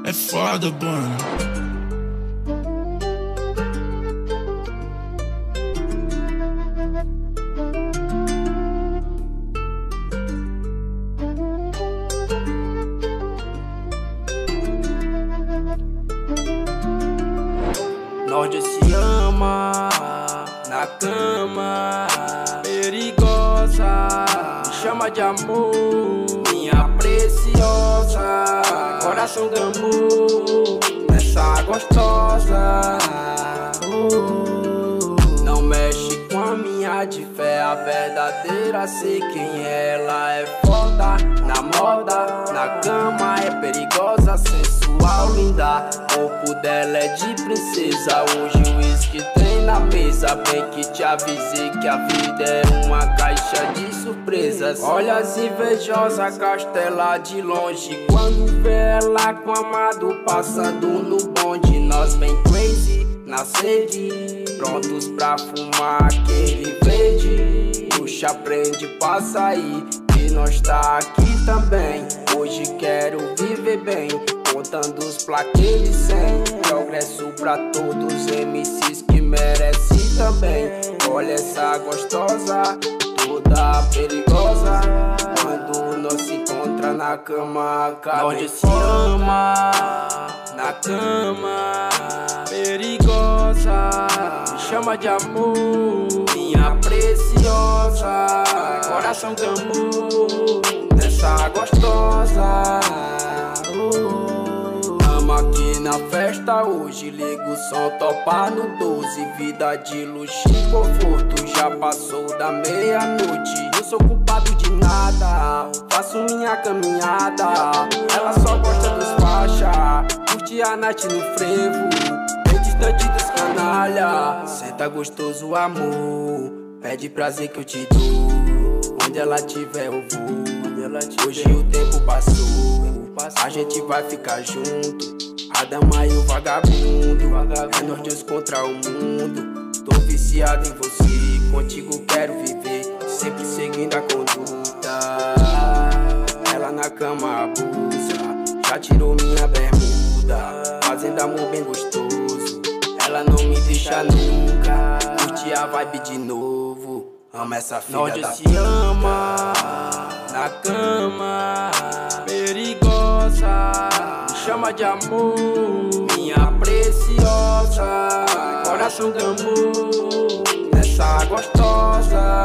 É foda, mano. Nós dois se ama na cama, perigosa, me chama de amor, minha preciosa, coração gambu, essa gostosa. Não mexe com a minha de fé, a verdadeira, sei quem ela é foda, na moda, na cama é perigosa, sensual, linda. O corpo dela é de princesa, hoje o uísque tem na mesa. Bem que te avisei que a vida é uma caixa de surpresas. Olhas invejosa, castela de longe, quando vê ela com o amado passando no bonde. Nós bem crazy, na sede, prontos pra fumar aquele verde. Puxa, prende pra sair, e nós tá aqui também. Hoje quero viver bem, contando os plaquetes 100. Progresso pra todos os MCs que merecem também. Olha essa gostosa, toda perigosa. Quando nós se encontra na cama, nós se ama na cama, perigosa, me chama de amor, minha preciosa, coração gambu, essa gostosa. Tamo aqui na festa hoje, liga o som, topa no 12. Vida de luxo e conforto, já passou da meia-noite. Não sou culpado de nada, faço minha caminhada. Ela só gosta dos faixa, curte a night no frevo, bem distante dos canalha. Senta gostoso amor, pede prazer que eu te dou. Onde ela tiver eu vou. Hoje o tempo passou, a gente vai ficar junto, a dama e o vagabundo. É nós dois contra o mundo, tô viciado em você. Contigo quero viver, sempre seguindo a conduta. Ela na cama abusa, já tirou minha bermuda, fazendo amor bem gostoso. Ela não me deixa nunca, curte a vibe de novo. Ama essa filha da se ama na cama, perigosa, me chama de amor, minha preciosa, coração gambu, essa gostosa.